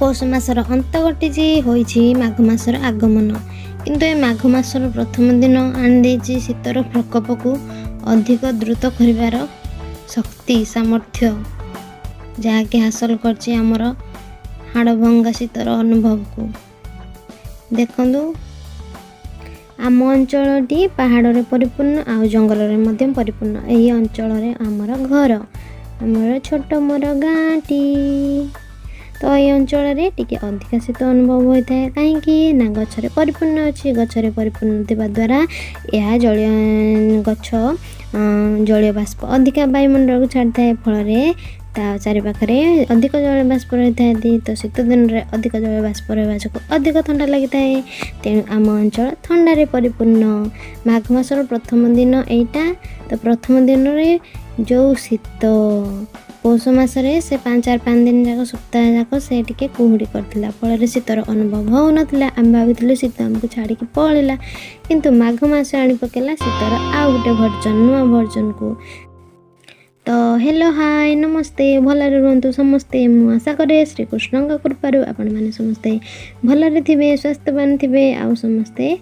पौष मासर अंत घटी होइछि माघ मासर आगमन। किंतु ए माघ मासर प्रथम दिन आनिदेछि शीतर प्रकोप को अधिक द्रुत करिवार शक्ति सामर्थ्य, जहाँकि हासिल करछि आमर हाड़भंगा शीतर अनुभव को। देखंतु आम अंचलटी पहाड़ परिपूर्ण आ जंगल रे परिपूर्ण। यही अंचल रे आमर घर, आमर छोट मोर गाँटी। तो ये अंचल रे टिके अधिक शीत अनुभव होता है कहीं ना गछरे परिपूर्ण अच्छी। गछरे परिपूर्ण थिबा द्वारा यह जलीय गछ जलीय बाष्प अधिक वायुमंडल को छाड़ी थाए, फल ता चारि पाखरे अधिक जल बाष्प रही था। तो शीत दिन में अधिक जल बाष्प रहा अधिक ठंडा लगी थाए, तेणु आम अंचल ठंडारे परिपूर्ण। माघ मासर प्रथम दिन एटा। तो प्रथम दिन रे जो शीत पौष मासरे से 4-5 दिन जाक सप्ताह जाक से टिके कुहुड़ी करथिला, फल शीतर अनुभव हो नथिला। आम भाविथिलु शीत आमको छाड़िकी पळेला, किंतु माघ मास आनी पकेला शीतर आ गोटे भर्जन नुआ भर्जन को। तो हेलो हाय नमस्ते, भलरे रुहंतु समस्ते। मु आशा करे श्रीकृष्ण कृपारू आपण माने समस्ते भलरे थिबे, स्वास्थ्यवान थिबे, आ समस्ते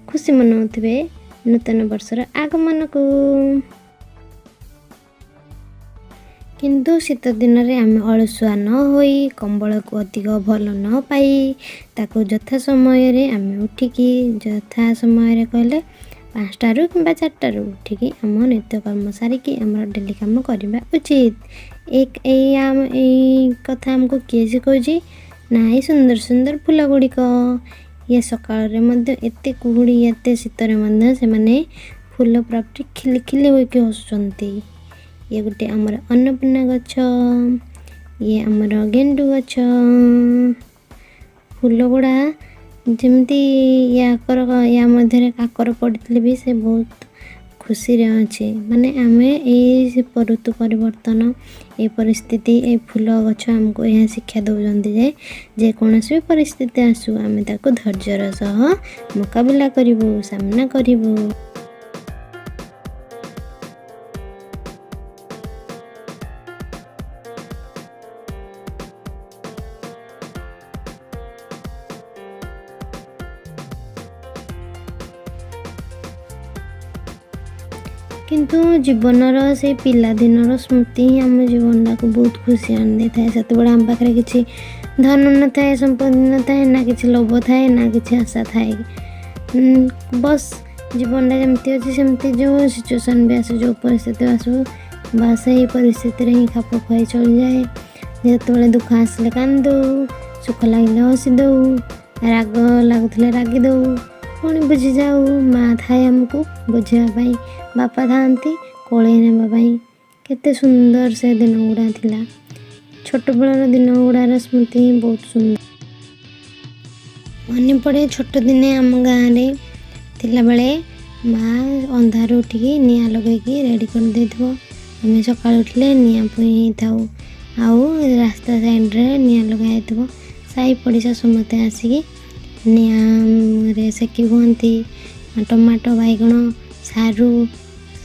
खुशी मनाउथिबे नूतन वर्षर आगमन को। किंतु शीत दिन में आम अलसुआ न होई, कंबल को अधिक भल न पाई, ताको यथा समय आम उठिकी यथा समय कहले 5टारू कि 4टारू उठिकी आम नित्य कर्म सारिकी आम डेली काम करवा उचित। एक कथा आमको किए सिखाऊँ ना, ये सुंदर सुंदर फूल गुड़िक ये सकाल एते कुहुड़ी एते शीतर से फूल प्राप्ति खिली खिली होकर हसुंती। ये गोटे आमर अन्नपूर्णा गछ, ये आमर गेंडू गछ। फूल गुड़ा जमती या मध्य काकर पड़ते भी से बहुत खुशी रे अच्छे। माने आमे ये ऋतु परिवर्तन ये परिस्थिति ये फूल गछ आमको यह शिक्षा दौरान जे कौन भी परिस्थिति आसू आमे ताको धैर्यर सह मुकाबला करिवु, सामना करिवु। किंतु जीवनर से पिला दिनर स्मृति ही आम जीवन को बहुत खुशी आनी था। से आम पाखे किसी धन न थाए, संपत्ति न थाए, ना कि लोभ थाए, ना कि आशा थाए। बस जीवन जमती अच्छी सेमती जो सिचुएसन भी आसू, जो परिस्थिति आसू, बस यही परिस्थिति ही खाप खुआई चल जाए। जो दुख आसले कांदू, सुख लगे हसी दौ, राग लगुले रागी दौ, पुणी बुझी जाऊ। माँ थाए आमको बुझापी, बापा थांती कोले नापाई। केते सुंदर से दिन गुड़ा थिला। छोट बेलर दिन गुड़ार स्मृति ही बहुत सुंदर मन पड़े। छोट दिने आम गाँव में थिला बेले माँ अंधार उठिकी निआं लगेगी रेडी कर देथिबो। आम सका उठले निआं पुई थाऊ, आउ रास्ता साइड रे निआं लगाइथिबो। साई पड़िशा समस्ते आसिकी निआं रे सेकी हुअंती। टमाटो बैगण सारू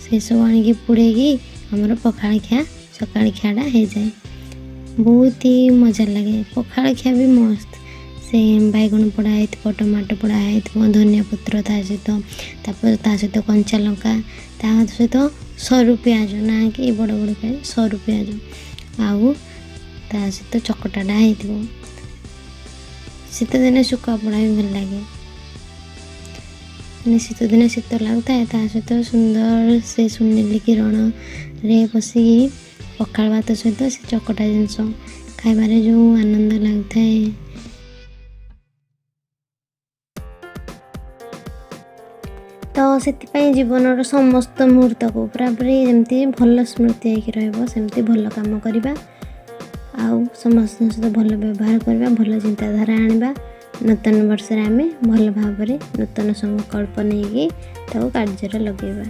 से सब आनिकी पुड़ेगी आमर पखाड़ खिया सकाळ खियाटा हो जाए। बहुत ही मजा लगे। पखाड़ खिया भी मस्त, से बैगण पोड़ा हो, टमाटो पोड़ा हो, धनिया पत्र ता सहित कंचा लंका, ता सहित सरू प्याज ना कि बड़ बड़ प्याज, सरू प्याज आउ ता सहित चकटाटा हो। शीत दिन शुखा पोड़ा भी भल लगे। शीत दिन शीत लगता है, सहित सुंदर से सुनेली किरण रे बसिकी पखाड़ भात सहित से चकटा जिनस खाइबारे जो आनंद लगता है। तो से जीवन समस्त मुहूर्त को पूरापूरी जमती भल स्मृति होमती भल काम करवा, आउ समस्त सहित भल व्यवहार करवा, भल चिंताधारा आनिबा। नूतन वर्ष आम भल भाव में नूतन संकल्प नहीं कार्य लगेगा।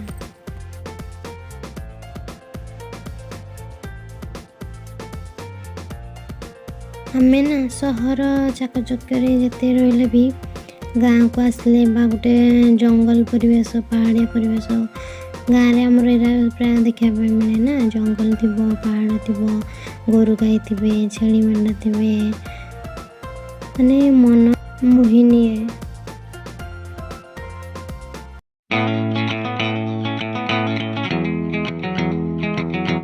आमे ना सहर चाकचक्य जिते रही भी गाँव को आसले गोटे जंगल परिवेश, पहाड़िया परिवेश, गाँव में आमर एरा प्राय देखा मिले ना। जंगल थी, पहाड़ थी, गोरु गाई थे, छेली मेंढा थे, ମାନେ ମନ ମୋହି ନିଏ।